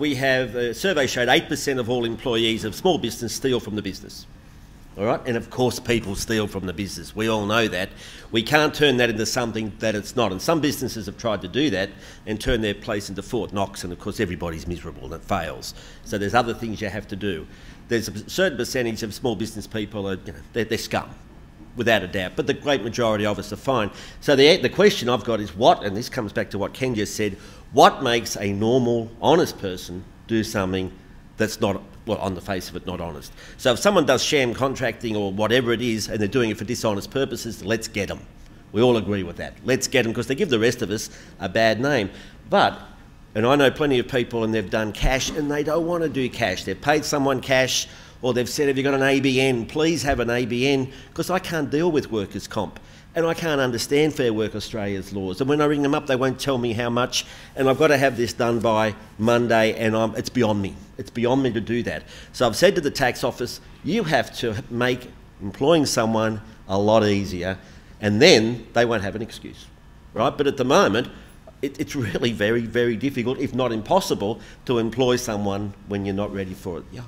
we have a survey showed 8% of all employees of small business steal from the business. All right, and of course people steal from the business. We all know that. We can't turn that into something that it's not. And some businesses have tried to do that and turn their place into Fort Knox, and of course everybody's miserable and it fails. So there's other things you have to do. There's a certain percentage of small business people, they're scum, without a doubt, but the great majority of us are fine. So the question I've got is what, and this comes back to what Ken just said, what makes a normal, honest person do something that's not, well, on the face of it, not honest? So if someone does sham contracting or whatever it is and they're doing it for dishonest purposes, let's get them. We all agree with that. Let's get them because they give the rest of us a bad name. But, and I know plenty of people and they've done cash and they don't want to do cash. They've paid someone cash or they've said, have you got an ABN? Please have an ABN because I can't deal with workers' comp. And I can't understand Fair Work Australia's laws. And when I ring them up, they won't tell me how much. And I've got to have this done by Monday, and it's beyond me. It's beyond me to do that. So I've said to the tax office, you have to make employing someone a lot easier, and then they won't have an excuse, right? But at the moment, it's really very, very difficult, if not impossible, to employ someone when you're not ready for it. Yeah.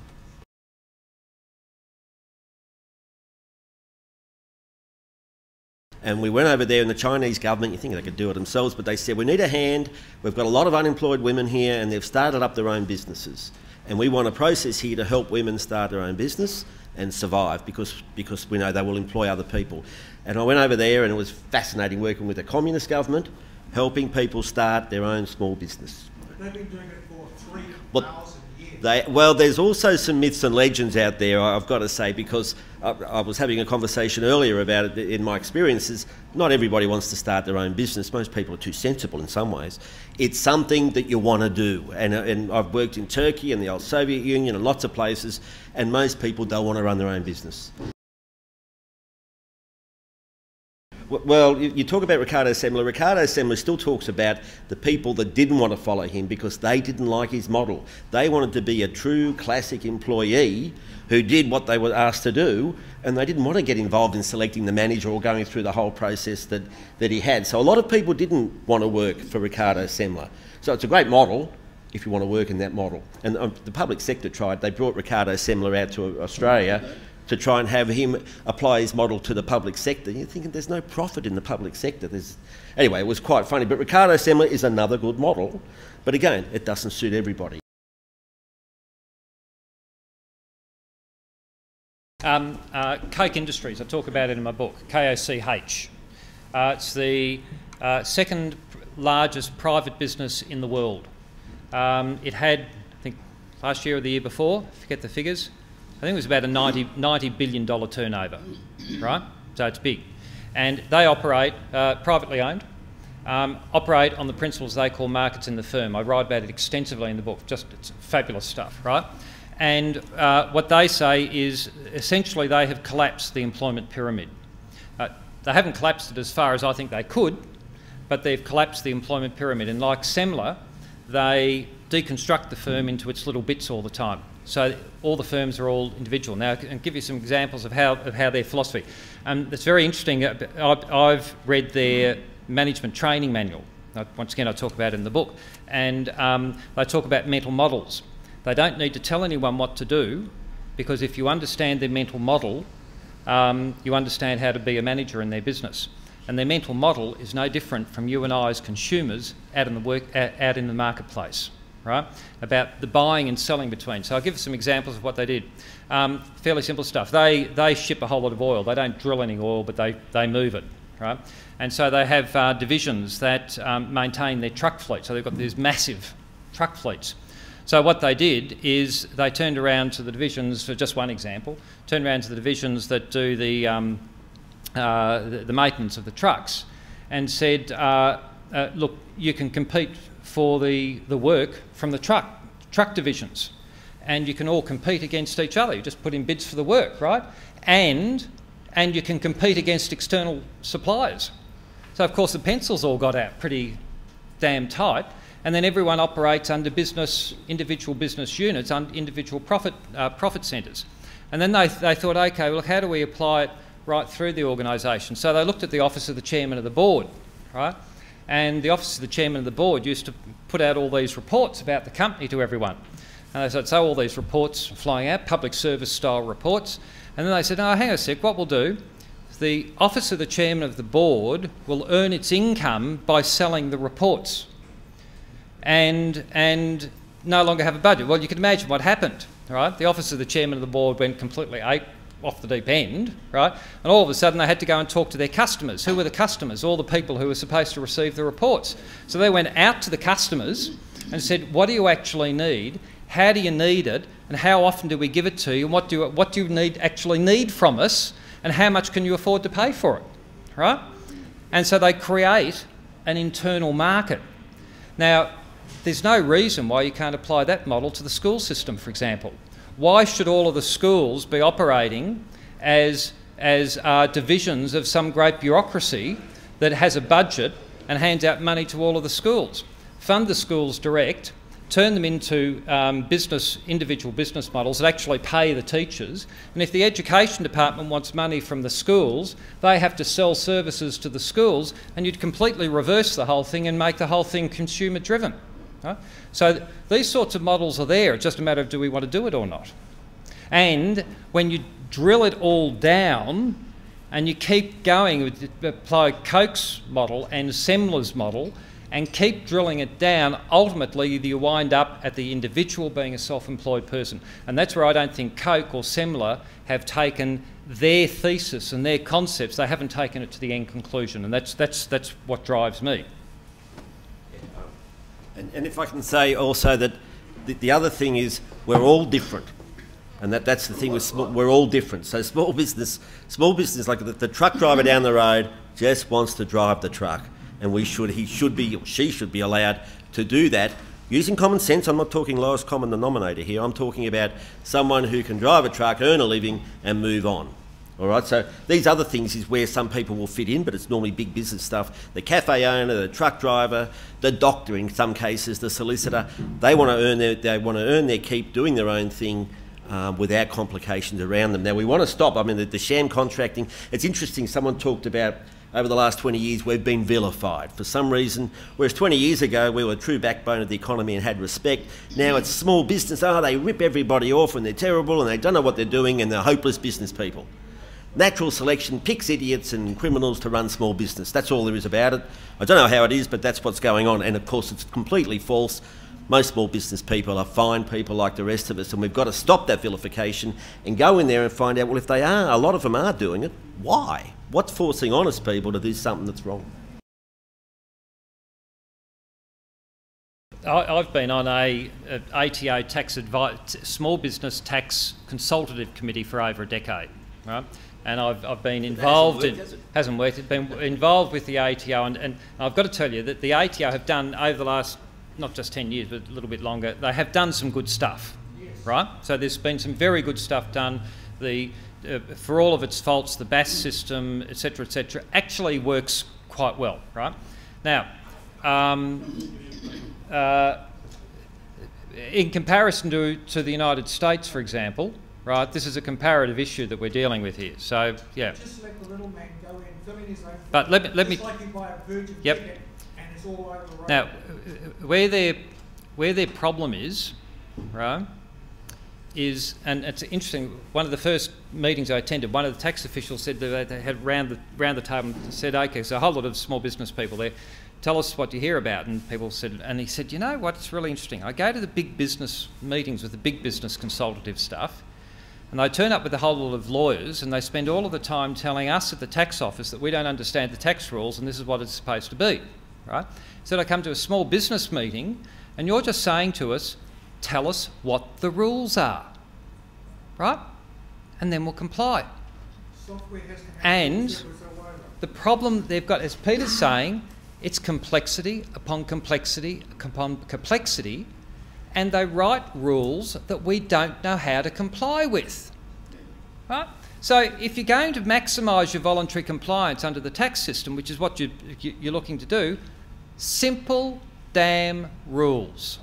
And we went over there and the Chinese government, you think they could do it themselves, but they said, we need a hand. We've got a lot of unemployed women here and they've started up their own businesses. And we want a process here to help women start their own business and survive because we know they will employ other people. And I went over there and it was fascinating working with the communist government, helping people start their own small business. But they've been doing it for 3,000 years. Well, there's also some myths and legends out there, I've got to say, because I was having a conversation earlier about it. In my experiences, not everybody wants to start their own business. Most people are too sensible in some ways. It's something that you want to do. And I've worked in Turkey and the old Soviet Union and lots of places, and most people don't want to run their own business. Well, you talk about Ricardo Semler. Ricardo Semler still talks about the people that didn't want to follow him because they didn't like his model. They wanted to be a true classic employee who did what they were asked to do, and they didn't want to get involved in selecting the manager or going through the whole process that he had. So a lot of people didn't want to work for Ricardo Semler. So it's a great model if you want to work in that model. And the public sector tried. They brought Ricardo Semler out to Australia to try and have him apply his model to the public sector. You're thinking there's no profit in the public sector. Anyway, it was quite funny. But Ricardo Semler is another good model. But again, it doesn't suit everybody. Koch Industries, I talk about it in my book, KOCH. It's the second largest private business in the world. It had, I think, last year or the year before, forget the figures, I think it was about a $90 billion turnover, right? So it's big. And they operate, privately owned, operate on the principles they call markets in the firm. I write about it extensively in the book, it's fabulous stuff, right? And what they say is essentially they have collapsed the employment pyramid. They haven't collapsed it as far as I think they could, but they've collapsed the employment pyramid. And like Semler, they deconstruct the firm into its little bits all the time. So all the firms are all individual. Now, I can give you some examples of how their philosophy. It's very interesting. I've read their management training manual. Once again, I talk about it in the book. And they talk about mental models. They don't need to tell anyone what to do because if you understand their mental model, you understand how to be a manager in their business. And their mental model is no different from you and I as consumers out in the marketplace, right? About the buying and selling between. So I'll give you some examples of what they did. Fairly simple stuff. They ship a whole lot of oil. They don't drill any oil, but they move it, right? And so they have divisions that maintain their truck fleet. So they've got these massive truck fleets. So what they did is they turned around to the divisions, for just one example, turned around to the divisions that do the maintenance of the trucks and said, look, you can compete for the work from the truck divisions and you can all compete against each other. You just put in bids for the work, right? And you can compete against external suppliers. So of course the pencils all got out pretty damn tight. And then everyone operates under individual business units, individual profit centres. And then they thought, okay, well, how do we apply it right through the organisation? So they looked at the office of the chairman of the board, right? And the office of the chairman of the board used to put out all these reports about the company to everyone. And they said, so all these reports flying out, public service style reports. And then they said, oh, hang on a sec, what we'll do, the office of the chairman of the board will earn its income by selling the reports and no longer have a budget. Well, you can imagine what happened, right? The office of the chairman of the board went completely off the deep end, right? And all of a sudden they had to go and talk to their customers. Who were the customers? All the people who were supposed to receive the reports. So they went out to the customers and said, what do you actually need? How do you need it? And how often do we give it to you? And what do you actually need from us? And how much can you afford to pay for it, right? And so they create an internal market. Now, there's no reason why you can't apply that model to the school system, for example. Why should all of the schools be operating as divisions of some great bureaucracy that has a budget and hands out money to all of the schools? Fund the schools direct, turn them into individual business models that actually pay the teachers. And if the education department wants money from the schools, they have to sell services to the schools, and you'd completely reverse the whole thing and make the whole thing consumer driven. Right? So these sorts of models are there. It's just a matter of do we want to do it or not. And when you drill it all down and you keep going, apply Koch's model and Semler's model, and keep drilling it down, ultimately you wind up at the individual being a self-employed person. And that's where I don't think Koch or Semler have taken their thesis and their concepts, they haven't taken it to the end conclusion, and that's what drives me. And if I can say also that the other thing is we're all different. And that's the thing with we're all different. So small business like the truck driver down the road just wants to drive the truck. And she should be allowed to do that using common sense. I'm not talking lowest common denominator here. I'm talking about someone who can drive a truck, earn a living and move on. All right, so these other things is where some people will fit in, but it's normally big business stuff. The cafe owner, the truck driver, the doctor in some cases, the solicitor, they want to earn their keep doing their own thing without complications around them. Now we want to stop. I mean, the sham contracting. It's interesting. Someone talked about over the last 20 years we've been vilified for some reason. Whereas 20 years ago we were a true backbone of the economy and had respect. Now it's small business. Oh, they rip everybody off and they're terrible and they don't know what they're doing and they're hopeless business people. Natural selection picks idiots and criminals to run small business. That's all there is about it. I don't know how it is, but that's what's going on. And of course, it's completely false. Most small business people are fine people like the rest of us, and we've got to stop that vilification and go in there and find out, well, if they are, a lot of them are doing it, why? What's forcing honest people to do something that's wrong? I've been on a ATO small business tax consultative committee for over a decade, right? And I've been involved hasn't worked, been involved with the ATO, and I've got to tell you that the ATO have done over the last, not just 10 years, but a little bit longer, they have done some good stuff, right? So there's been some very good stuff done. For all of its faults, the BAS system, etc., actually works quite well, right? Now, in comparison to the United States, for example, right, this is a comparative issue that we're dealing with here. So, yeah. Just let the little man go in, fill in his own. But let me. Just like you buy a Virgin Yep. ticket and it's all over the road. Now, where their problem is, right, is, and it's interesting. One of the first meetings I attended, one of the tax officials said that they had round the table and said, "Okay, so a whole lot of small business people there. Tell us what you hear about." And people said, and he said, "You know what? It's really interesting. I go to the big business meetings with the big business consultative stuff." And they turn up with a whole lot of lawyers and they spend all of the time telling us at the tax office that we don't understand the tax rules and this is what it's supposed to be, right? So I come to a small business meeting and you're just saying to us, tell us what the rules are, right? And then we'll comply. Software has to have And rules every so over. the problem they've got, as Peter's saying, it's complexity upon complexity upon complexity, and they write rules that we don't know how to comply with, right? So if you're going to maximise your voluntary compliance under the tax system, which is what you're looking to do, simple damn rules,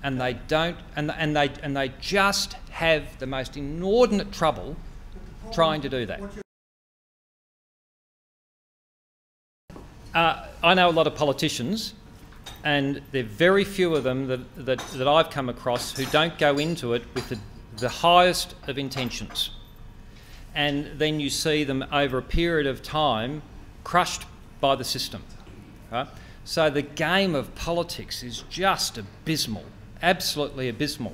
and they don't, and they just have the most inordinate trouble trying to do that. I know a lot of politicians, and there are very few of them that I've come across who don't go into it with the highest of intentions. And then you see them over a period of time crushed by the system. Right? So the game of politics is just abysmal, absolutely abysmal.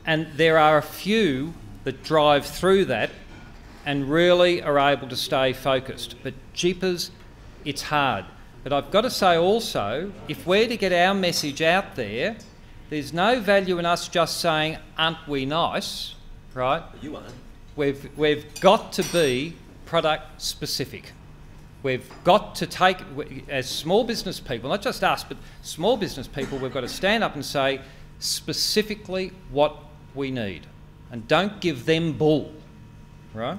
And there are a few that drive through that and really are able to stay focused. But jeepers, it's hard. But I've got to say also, if we're to get our message out there, there's no value in us just saying, aren't we nice, right? You aren't. We've got to be product specific. We've got to take, as small business people, not just us, but small business people, we've got to stand up and say specifically what we need. And don't give them bull, right?